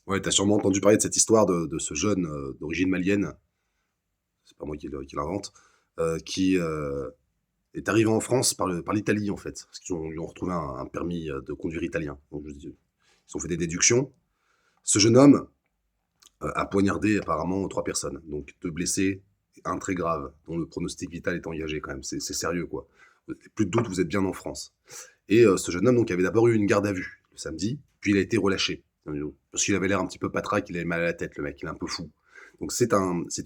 Ouais, tu as sûrement entendu parler de cette histoire de ce jeune, d'origine malienne, c'est pas moi qui l'invente, qui, est arrivé en France par l'Italie, en fait. Parce qu'ils lui ont retrouvé un permis, de conduire italien. Donc je dis ils ont fait des déductions. Ce jeune homme, a poignardé apparemment 3 personnes, donc 2 blessés, un très grave, dont le pronostic vital est engagé quand même. C'est sérieux, quoi. Plus de doute, vous êtes bien en France. Et ce jeune homme donc avait d'abord eu une garde à vue le samedi, puis il a été relâché. Parce qu'il avait l'air un petit peu patraque, il avait mal à la tête, le mec, il est un peu fou. Donc c'est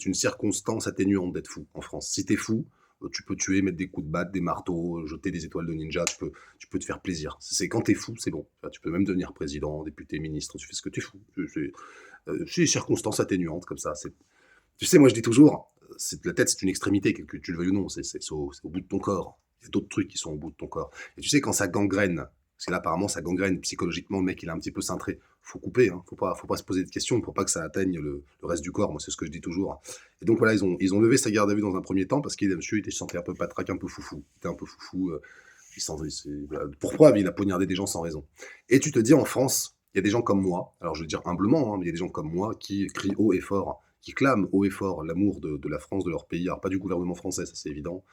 une circonstance atténuante d'être fou en France. Si t'es fou, tu peux tuer, mettre des coups de batte, des marteaux, jeter des étoiles de ninja, tu peux te faire plaisir. C'est quand t'es fou, c'est bon. Tu peux même devenir président, député, ministre, tu fais ce que t'es fou. C'est des circonstances atténuantes comme ça. Tu sais, moi je dis toujours, la tête c'est une extrémité, que tu le veuilles ou non, c'est au bout de ton corps. Il y a d'autres trucs qui sont au bout de ton corps. Et tu sais, quand ça gangrène, parce que là apparemment ça gangrène psychologiquement, le mec il est un petit peu cintré, faut couper, hein, faut pas se poser de questions pour pas que ça atteigne le reste du corps, moi c'est ce que je dis toujours. Et donc voilà, ils ont levé sa garde à vue dans un premier temps parce qu'il monsieur il était sentait un peu patraque, un peu foufou. Il était un peu foufou, voilà, pour preuve, il a poignardé des gens sans raison. Et tu te dis en France, il y a des gens comme moi, alors je veux dire humblement, hein, mais il y a des gens comme moi qui crient haut et fort, qui clament haut et fort l'amour de la France, de leur pays. Alors pas du gouvernement français, ça c'est évident,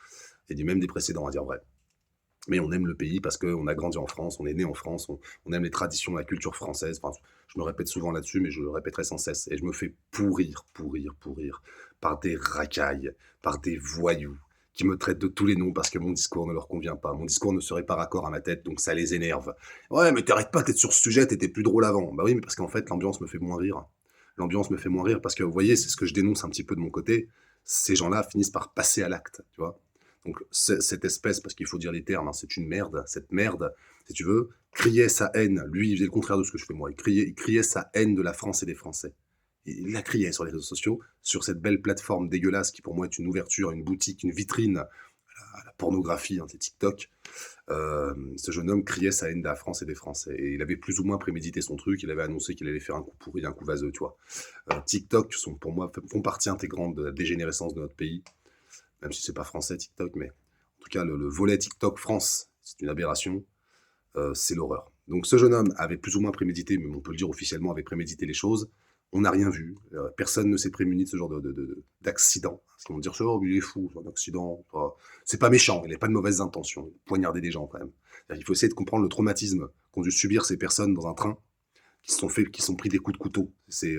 et même des précédents, à dire vrai. Mais on aime le pays parce qu'on a grandi en France, on est né en France, on aime les traditions, la culture française. Enfin, je me répète souvent là-dessus, mais je le répéterai sans cesse. Et je me fais pourrir par des racailles, par des voyous qui me traitent de tous les noms parce que mon discours ne leur convient pas. Mon discours ne serait pas raccord à ma tête, donc ça les énerve. Ouais, mais t'arrêtes pas d'être sur ce sujet, t'étais plus drôle avant. Bah oui, mais parce qu'en fait, l'ambiance me fait moins rire. L'ambiance me fait moins rire parce que, vous voyez, c'est ce que je dénonce un petit peu de mon côté. Ces gens-là finissent par passer à l'acte, tu vois. Donc cette espèce, parce qu'il faut dire les termes, hein, c'est une merde, cette merde, si tu veux, criait sa haine. Lui, il faisait le contraire de ce que je fais moi. Il criait sa haine de la France et des Français. Il la criait sur les réseaux sociaux, sur cette belle plateforme dégueulasse qui pour moi est une ouverture, une boutique, une vitrine à la pornographie, hein, c'est TikTok. Ce jeune homme criait sa haine de la France et des Français. Et il avait plus ou moins prémédité son truc, il avait annoncé qu'il allait faire un coup pourri, un coup vaseux, tu vois. TikTok pour moi, font partie intégrante de la dégénérescence de notre pays, même si c'est pas français TikTok, mais en tout cas le volet TikTok France, c'est une aberration, c'est l'horreur. Donc ce jeune homme avait plus ou moins prémédité, mais on peut le dire officiellement, avait prémédité les choses. On n'a rien vu. Personne ne s'est prémuni de ce genre d'accident. Parce qu'ils vont dire, oh, il est fou, un accident. C'est pas méchant, il n'a pas de mauvaises intentions. Poignarder des gens quand même. Il faut essayer de comprendre le traumatisme qu'ont dû subir ces personnes dans un train qui se sont pris des coups de couteau. C'est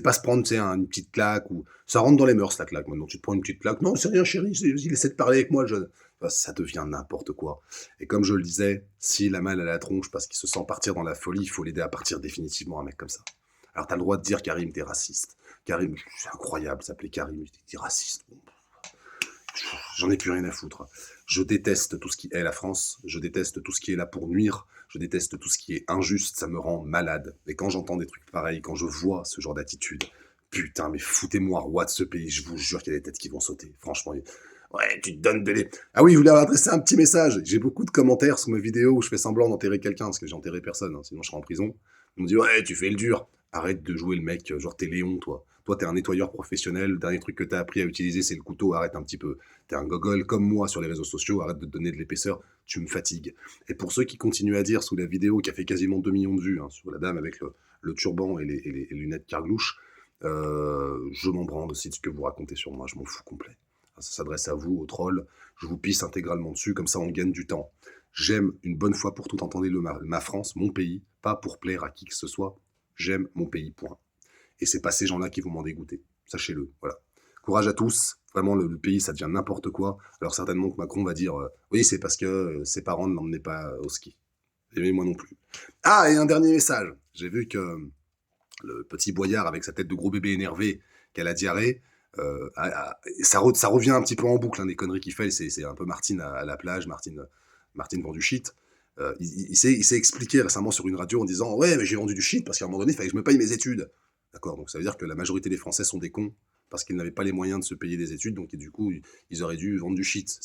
pas se prendre, tu sais, une petite claque ou ça rentre dans les mœurs la claque. Maintenant, tu te prends une petite claque. Non, c'est rien, chérie. Il essaie de parler avec moi, jeune. Enfin, ça devient n'importe quoi. Et comme je le disais, s'il a mal à la tronche parce qu'il se sent partir dans la folie, il faut l'aider à partir définitivement, un mec comme ça. Alors, t'as le droit de dire, Karim, t'es raciste. Karim, c'est incroyable, s'appeler Karim, t'es raciste. Bon, j'en ai plus rien à foutre. Je déteste tout ce qui est la France, je déteste tout ce qui est là pour nuire, je déteste tout ce qui est injuste, ça me rend malade. Et quand j'entends des trucs pareils, quand je vois ce genre d'attitude, putain, mais foutez-moi roi de ce pays, je vous jure qu'il y a des têtes qui vont sauter. Franchement, ouais, tu te donnes de les... Ah oui, je voulais adresser un petit message. J'ai beaucoup de commentaires sur mes vidéos où je fais semblant d'enterrer quelqu'un, parce que j'ai enterré personne, hein, sinon je serais en prison. On me dit, ouais, tu fais le dur. Arrête de jouer le mec, genre t'es Léon, toi. Toi, t'es un nettoyeur professionnel, le dernier truc que t'as appris à utiliser, c'est le couteau, arrête un petit peu. T'es un gogol comme moi sur les réseaux sociaux, arrête de te donner de l'épaisseur, tu me fatigues. Et pour ceux qui continuent à dire sous la vidéo qui a fait quasiment 2 millions de vues, hein, sur la dame avec le turban et les lunettes carglouches, je m'en branle aussi de ce que vous racontez sur moi, je m'en fous complet. Ça s'adresse à vous, aux trolls, je vous pisse intégralement dessus, comme ça on gagne du temps. J'aime une bonne fois pour toutes, entendez-le, ma France, mon pays, pas pour plaire à qui que ce soit, j'aime mon pays, point. Et c'est pas ces gens-là qui vont m'en dégoûter, sachez-le, voilà. Courage à tous, vraiment le pays ça devient n'importe quoi, alors certainement que Macron va dire oui c'est parce que ses parents ne l'emmenaient pas au ski, et moi non plus. Ah, et un dernier message, j'ai vu que le petit Boyard avec sa tête de gros bébé énervé qui a la diarrhée, ça revient un petit peu en boucle, hein, des conneries qu'il fait, c'est un peu Martine à la plage, Martine vend du shit. Il s'est expliqué récemment sur une radio en disant ouais mais j'ai vendu du shit parce qu'à un moment donné il fallait que je me paye mes études. D'accord, donc ça veut dire que la majorité des Français sont des cons parce qu'ils n'avaient pas les moyens de se payer des études, donc et du coup ils auraient dû vendre du shit.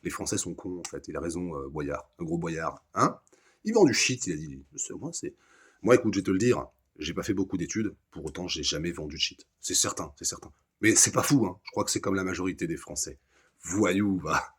Les Français sont cons en fait, il a raison Boyard, le gros Boyard. Hein, il vend du shit, il a dit. Moi écoute, je vais te le dire, j'ai pas fait beaucoup d'études, pour autant j'ai jamais vendu de shit. C'est certain, c'est certain. Mais c'est pas fou, hein. Je crois que c'est comme la majorité des Français. Voyou, va.